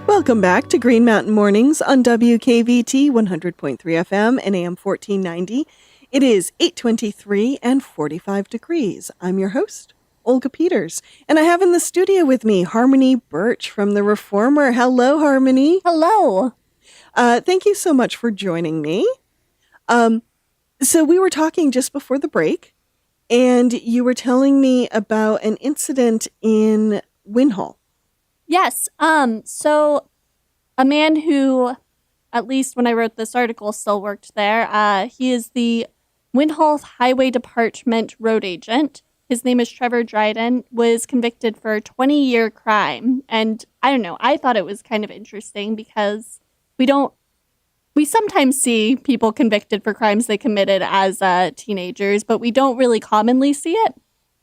Welcome back to Green Mountain Mornings on WKVT 100.3 FM and AM 1490. It is 8:23 and 45 degrees. I'm your host, Olga Peters, and I have in the studio with me Harmony Birch from The Reformer. Hello, Harmony. Hello. Thank you so much for joining me. So we were talking just before the break, and you were telling me about an incident in Winhall. Yes. So a man who, at least when I wrote this article, still worked there. He is the Winhall Highway Department road agent. His name is Trevor Dryden, was convicted for a 20-year crime. And I don't know, I thought it was kind of interesting because we sometimes see people convicted for crimes they committed as teenagers, but we don't really commonly see it.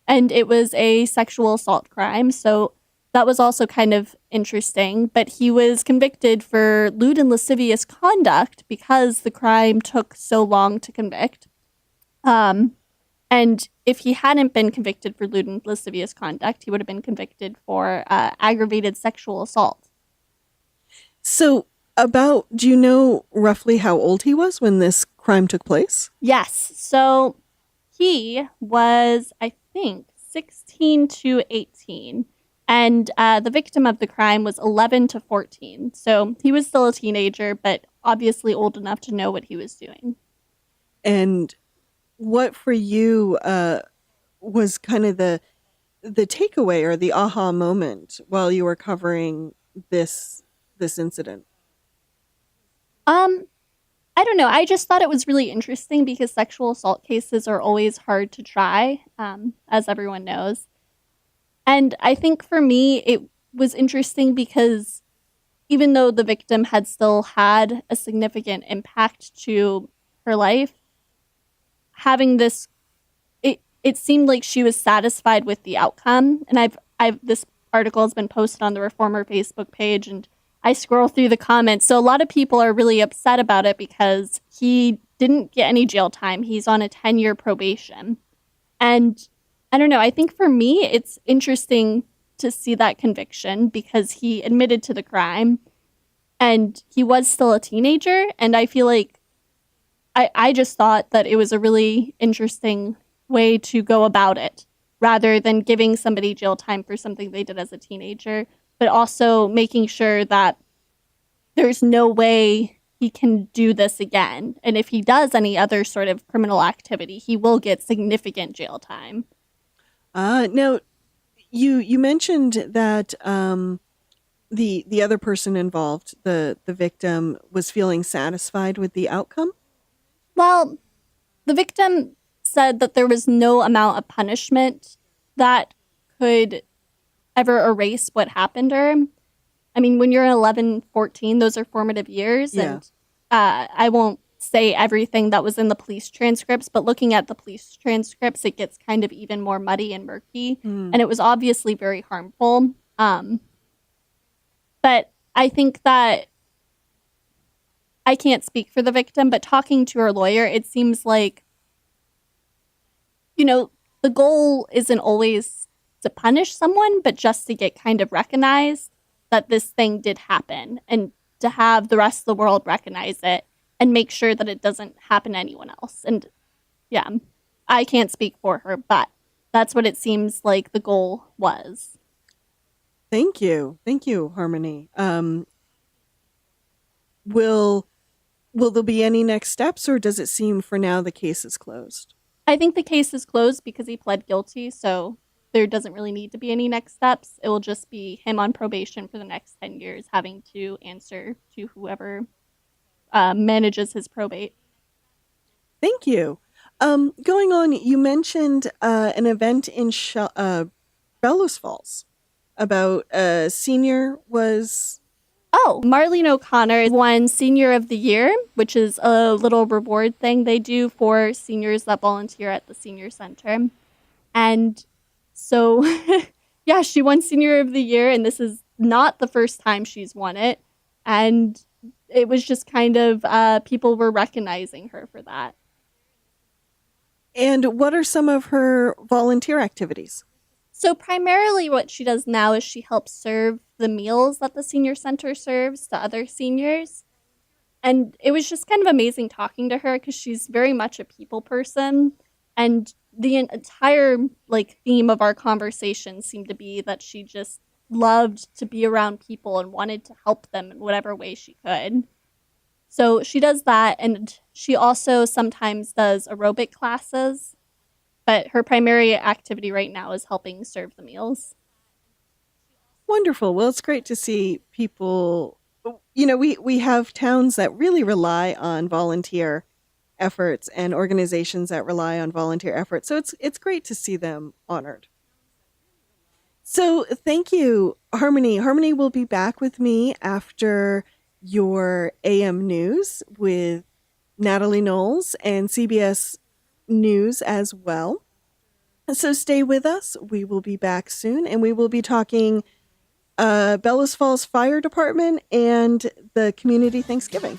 And it was a sexual assault crime, so that was also kind of interesting, but he was convicted for lewd and lascivious conduct because the crime took so long to convict. And if he hadn't been convicted for lewd and lascivious conduct, he would have been convicted for aggravated sexual assault. So, do you know roughly how old he was when this crime took place? Yes. So he was, I think, 16 to 18. And the victim of the crime was 11 to 14. So he was still a teenager, but obviously old enough to know what he was doing. And what for you was kind of the takeaway or the aha moment while you were covering this incident? I don't know. I just thought it was really interesting because sexual assault cases are always hard to try, as everyone knows. And I think for me, it was interesting because even though the victim had still had a significant impact to her life, having this, it seemed like she was satisfied with the outcome. And this article has been posted on the Reformer Facebook page, and I scroll through the comments. So a lot of people are really upset about it because he didn't get any jail time. He's on a 10-year probation. And I don't know. I think for me, it's interesting to see that conviction because he admitted to the crime and he was still a teenager. And I feel like I just thought that it was a really interesting way to go about it rather than giving somebody jail time for something they did as a teenager, but also making sure that there's no way he can do this again. And if he does any other sort of criminal activity, he will get significant jail time. Now, you mentioned that the other person involved, the victim, was feeling satisfied with the outcome? Well, the victim said that there was no amount of punishment that could ever erase what happened to her. I mean, when you're 11, 14, those are formative years. Yeah. And I won't say everything that was in the police transcripts, but looking at the police transcripts, it gets kind of even more muddy and murky. And it was obviously very harmful. But I think that I can't speak for the victim, but talking to her lawyer, it seems like, the goal isn't always to punish someone, but just to get kind of recognized that this thing did happen and to have the rest of the world recognize it and make sure that it doesn't happen to anyone else. And yeah, I can't speak for her, but that's what it seems like the goal was. Thank you. Thank you, Harmony. Will there be any next steps, or does it seem for now the case is closed? I think the case is closed because he pled guilty, so there doesn't really need to be any next steps. It will just be him on probation for the next 10 years, having to answer to whoever manages his probate. Thank you. Going on, you mentioned an event in Bellow Falls about a senior was... Oh, Marlene O'Connor won Senior of the Year, which is a little reward thing they do for seniors that volunteer at the senior center. And so, yeah, she won Senior of the Year, and this is not the first time she's won it. And it was just kind of people were recognizing her for that. And what are some of her volunteer activities? So primarily what she does now is she helps serve the meals that the senior center serves to other seniors. And it was just kind of amazing talking to her because she's very much a people person. And the entire theme of our conversation seemed to be that she just loved to be around people and wanted to help them in whatever way she could. So she does that, and she also sometimes does aerobic classes, but her primary activity right now is helping serve the meals. Wonderful. Well, it's great to see people. We have towns that really rely on volunteer efforts and organizations that rely on volunteer efforts. So it's great to see them honored. So thank you, Harmony. Harmony will be back with me after your AM news with Natalie Knowles and CBS News as well. So stay with us. We will be back soon, and we will be talking Bellow Falls Fire Department and the community Thanksgiving.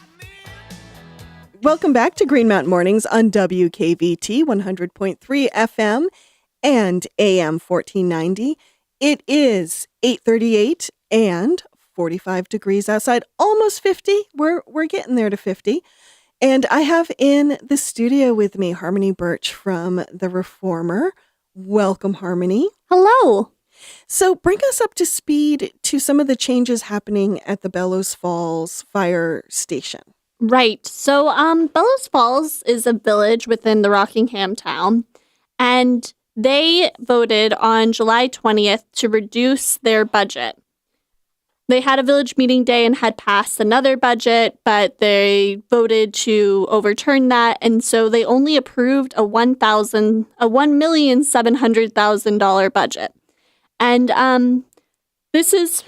Welcome back to Green Mountain Mornings on WKVT 100.3 FM and AM 1490. It is 8:38 and 45 degrees outside, almost 50. We're getting there to 50. And I have in the studio with me Harmony Birch from The Reformer. Welcome, Harmony. Hello. So bring us up to speed to some of the changes happening at the Bellows Falls Fire Station. Right. So Bellows Falls is a village within the Rockingham town, and they voted on July 20th to reduce their budget. They had a village meeting day and had passed another budget, but they voted to overturn that, and so they only approved a $1,700,000 budget. And this is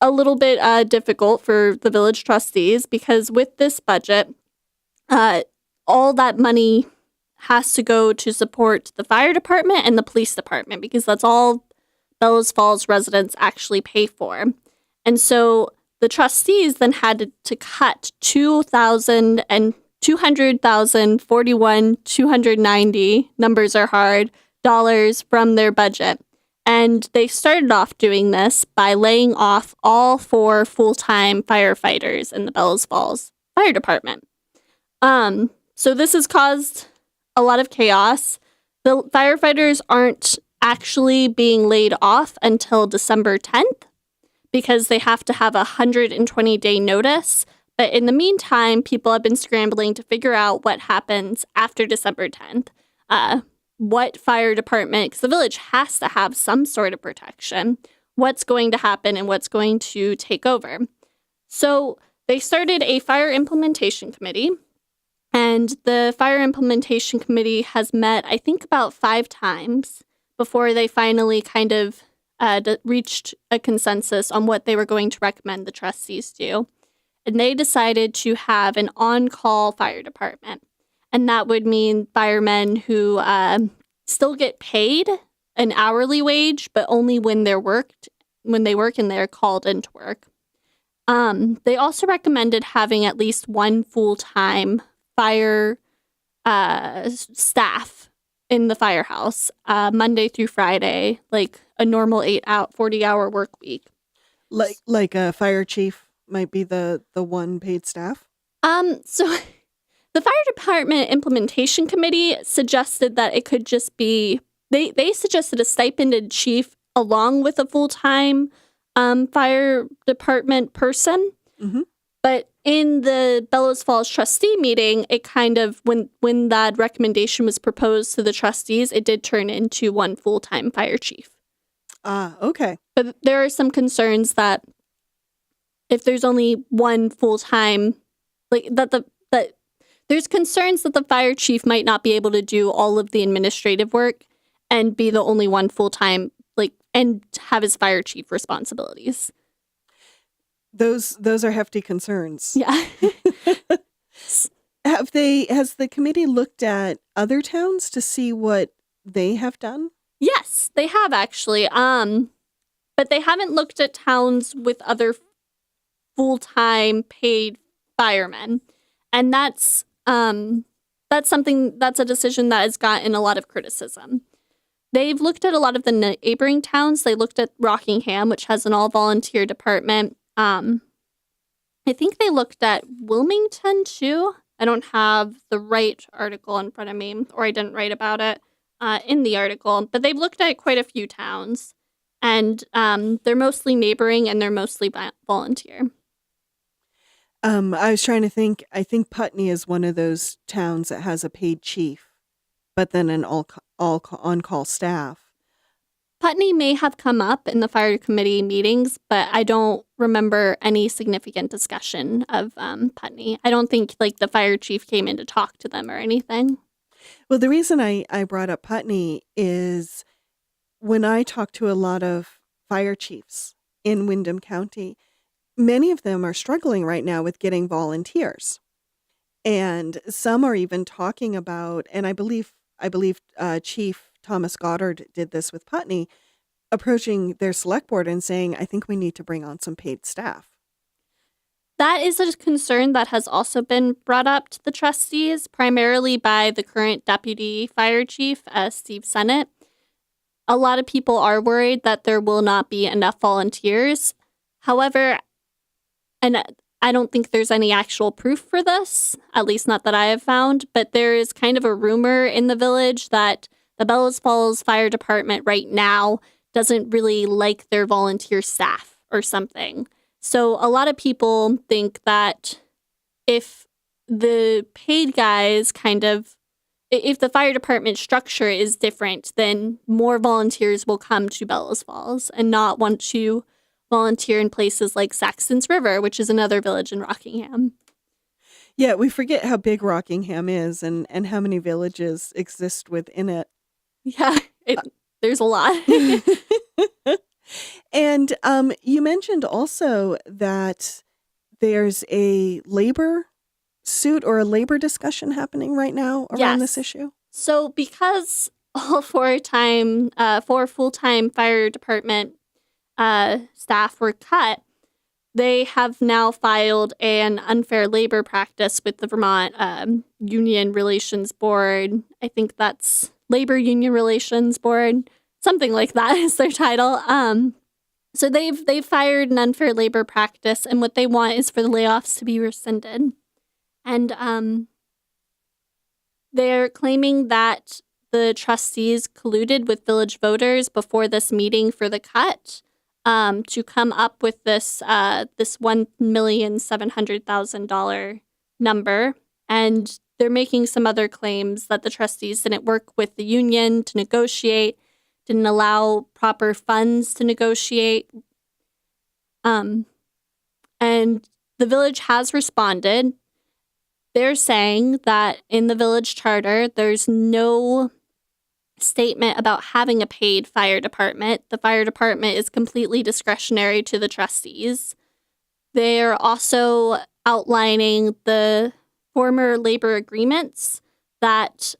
a little bit difficult for the village trustees because with this budget, all that money has to go to support the fire department and the police department because that's all Bellows Falls residents actually pay for. And so the trustees then had to cut $2,000 and $200,000, 41, 290, numbers are hard, dollars from their budget. And they started off doing this by laying off all 4 full-time firefighters in the Bellows Falls Fire Department. So this has caused a lot of chaos. The firefighters aren't actually being laid off until December 10th because they have to have a 120-day notice. But in the meantime, people have been scrambling to figure out what happens after December 10th. What fire department, because the village has to have some sort of protection, what's going to happen and what's going to take over. So they started a fire implementation committee, and the fire implementation committee has met, I think, about 5 times before they finally kind of reached a consensus on what they were going to recommend the trustees do. And they decided to have an on-call fire department. And that would mean firemen who still get paid an hourly wage, but only when they work and they're called into work. They also recommended having at least one full-time fire staff in the firehouse, Monday through Friday, like a normal 40-hour work week. Like a fire chief might be the one paid staff? So the fire department implementation committee suggested that it could just be, they suggested a stipended chief along with a full-time fire department person. Mm-hmm. But in the Bellows Falls trustee meeting, it kind of, when that recommendation was proposed to the trustees, it did turn into one full-time fire chief. Okay. But there are some concerns that if there's only one full-time, there's concerns that the fire chief might not be able to do all of the administrative work and be the only one full-time, and have his fire chief responsibilities. Those are hefty concerns. Yeah. Has the committee looked at other towns to see what they have done? Yes, they have actually. But they haven't looked at towns with other full-time paid firemen. And that's a decision that has gotten a lot of criticism. They've looked at a lot of the neighboring towns. They looked at Rockingham, which has an all-volunteer department. I think they looked at Wilmington, too. I don't have the right article in front of me, or I didn't write about it in the article. But they've looked at quite a few towns, and they're mostly neighboring, and they're mostly volunteer. I was trying to think. I think Putney is one of those towns that has a paid chief, but then an all on-call staff. Putney may have come up in the fire committee meetings, but I don't remember any significant discussion of Putney. I don't think the fire chief came in to talk to them or anything. Well, the reason I brought up Putney is when I talk to a lot of fire chiefs in Windham County, many of them are struggling right now with getting volunteers. And some are even talking about, and I believe Chief Thomas Goddard did this with Putney, approaching their select board and saying, I think we need to bring on some paid staff. That is a concern that has also been brought up to the trustees, primarily by the current deputy fire chief, Steve Sennett. A lot of people are worried that there will not be enough volunteers. However, and I don't think there's any actual proof for this, at least not that I have found, but there is kind of a rumor in the village that the Bellow Falls Fire Department right now doesn't really like their volunteer staff or something. So a lot of people think that if the paid guys if the fire department structure is different, then more volunteers will come to Bellows Falls and not want to volunteer in places like Saxton's River, which is another village in Rockingham. Yeah, we forget how big Rockingham is and how many villages exist within it. Yeah, there's a lot. And you mentioned also that there's a labor suit or a labor discussion happening right now around this issue. So because all four full-time fire department staff were cut, they have now filed an unfair labor practice with the Vermont Union Relations Board. I think that's Labor Union Relations Board, something like that is their title. So they've fired an unfair labor practice, and what they want is for the layoffs to be rescinded. And they're claiming that the trustees colluded with village voters before this meeting for the cut to come up with this $1,700,000 number. And they're making some other claims that the trustees didn't work with the union to negotiate, didn't allow proper funds to negotiate. And the village has responded. They're saying that in the village charter, there's no statement about having a paid fire department. The fire department is completely discretionary to the trustees. They're also outlining the former labor agreements that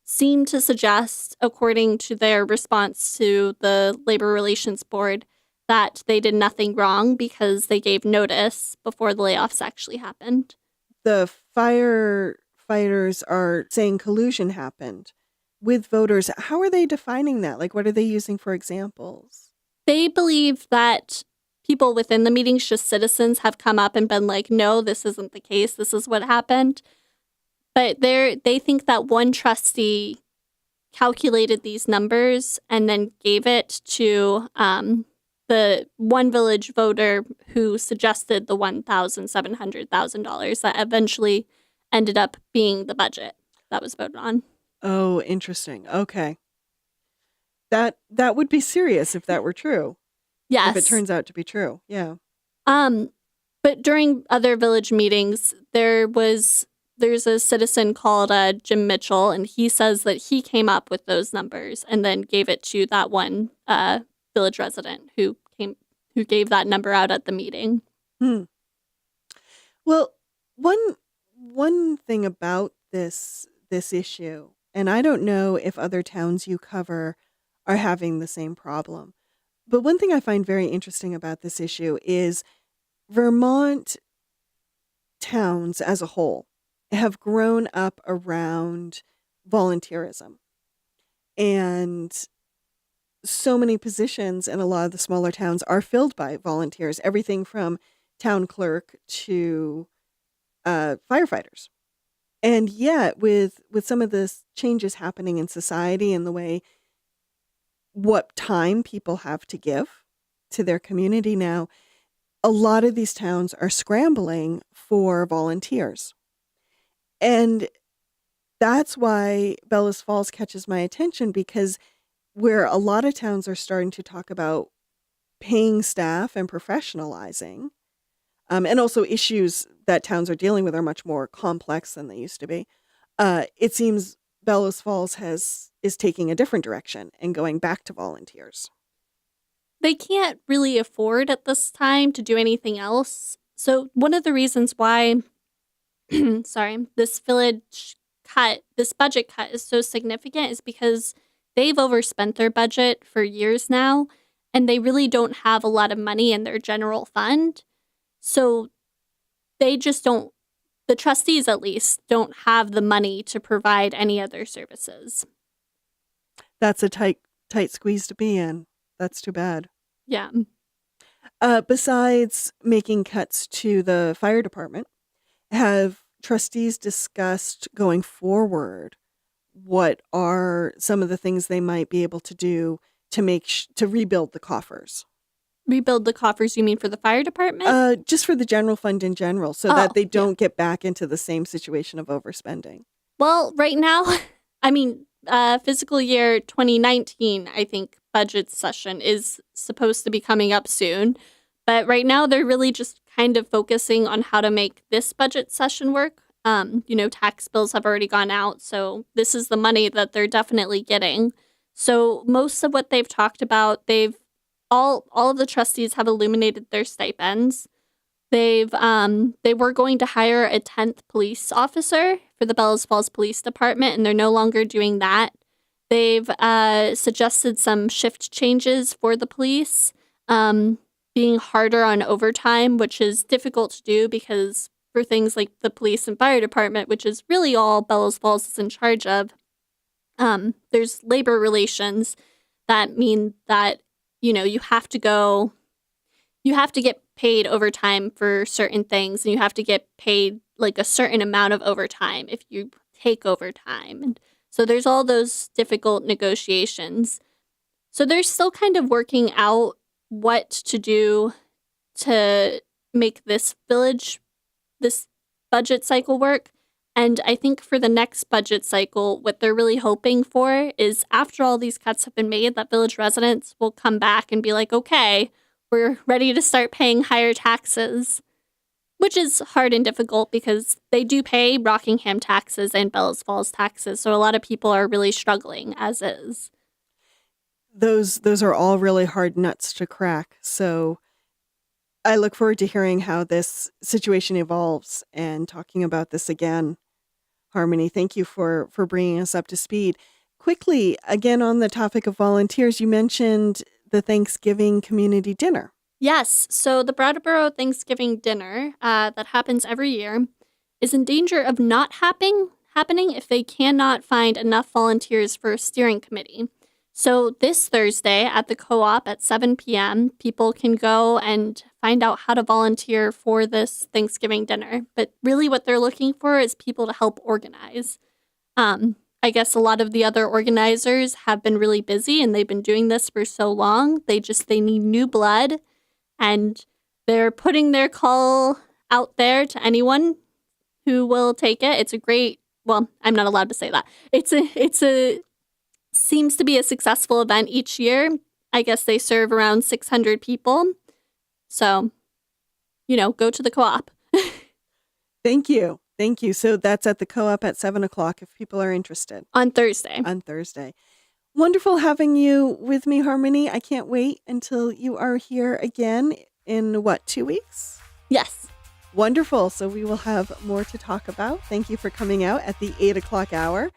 seem to suggest, according to their response to the Labor Relations Board, that they did nothing wrong because they gave notice before the layoffs actually happened. The firefighters are saying collusion happened with voters. How are they defining that? What are they using for examples? They believe that people within the meetings, just citizens, have come up and been like, no, this isn't the case. This is what happened. But they think that one trustee calculated these numbers and then gave it to the one village voter who suggested the $1,700,000 that eventually ended up being the budget that was voted on. Oh, interesting. Okay. That would be serious if that were true. Yes. If it turns out to be true. Yeah. But during other village meetings, there's a citizen called Jim Mitchell, and he says that he came up with those numbers and then gave it to that one village resident who gave that number out at the meeting. Hmm. Well, one thing about this issue, and I don't know if other towns you cover are having the same problem, but one thing I find very interesting about this issue is Vermont towns as a whole have grown up around volunteerism. And so many positions in a lot of the smaller towns are filled by volunteers, everything from town clerk to firefighters. And yet, with some of the changes happening in society and the way what time people have to give to their community now, a lot of these towns are scrambling for volunteers. And that's why Bellows Falls catches my attention, because where a lot of towns are starting to talk about paying staff and professionalizing, and also issues that towns are dealing with are much more complex than they used to be. It seems Bellows Falls is taking a different direction and going back to volunteers. They can't really afford at this time to do anything else. So one of the reasons why sorry, this budget cut is so significant is because they've overspent their budget for years now, and they really don't have a lot of money in their general fund. So they just don't, the trustees at least, don't have the money to provide any other services. That's a tight squeeze to be in. That's too bad. Yeah. Besides making cuts to the fire department, have trustees discussed going forward what are some of the things they might be able to do to to rebuild the coffers? Rebuild the coffers, you mean for the fire department? Just for the general fund in general, so that they don't get back into the same situation of overspending. Well, right now, I mean, fiscal year 2019, I think budget session is supposed to be coming up soon. But right now, they're really just kind of focusing on how to make this budget session work. Tax bills have already gone out, so this is the money that they're definitely getting. So most of what they've talked about, all of the trustees have illuminated their stipends. They were going to hire a 10th police officer for the Bellows Falls Police Department, and they're no longer doing that. They've suggested some shift changes for the police, being harder on overtime, which is difficult to do because for things like the police and fire department, which is really all Bellows Falls is in charge of, there's labor relations that mean that, you have to get paid overtime for certain things, and you have to get paid like a certain amount of overtime if you take overtime. And so there's all those difficult negotiations. So they're still kind of working out what to do to make this budget cycle work. And I think for the next budget cycle, what they're really hoping for is after all these cuts have been made, that village residents will come back and be like, okay, we're ready to start paying higher taxes, which is hard and difficult because they do pay Rockingham taxes and Bellows Falls taxes. So a lot of people are really struggling as is. Those are all really hard nuts to crack. So I look forward to hearing how this situation evolves and talking about this again. Harmony, thank you for bringing us up to speed. Quickly, again, on the topic of volunteers, you mentioned the Thanksgiving community dinner. Yes, so the Brattleboro Thanksgiving dinner that happens every year is in danger of not happening if they cannot find enough volunteers for a steering committee. So this Thursday at the co-op at 7 p.m., people can go and find out how to volunteer for this Thanksgiving dinner. But really what they're looking for is people to help organize. I guess a lot of the other organizers have been really busy and they've been doing this for so long. They need new blood, and they're putting their call out there to anyone who will take it. It's a great, well, I'm not allowed to say that. Seems to be a successful event each year. I guess they serve around 600 people. So, go to the co-op. Thank you. So that's at the co-op at 7 o'clock if people are interested. On Thursday. Wonderful having you with me, Harmony. I can't wait until you are here again in 2 weeks? Wonderful. So we will have more to talk about. Thank you for coming out at the 8 o'clock hour.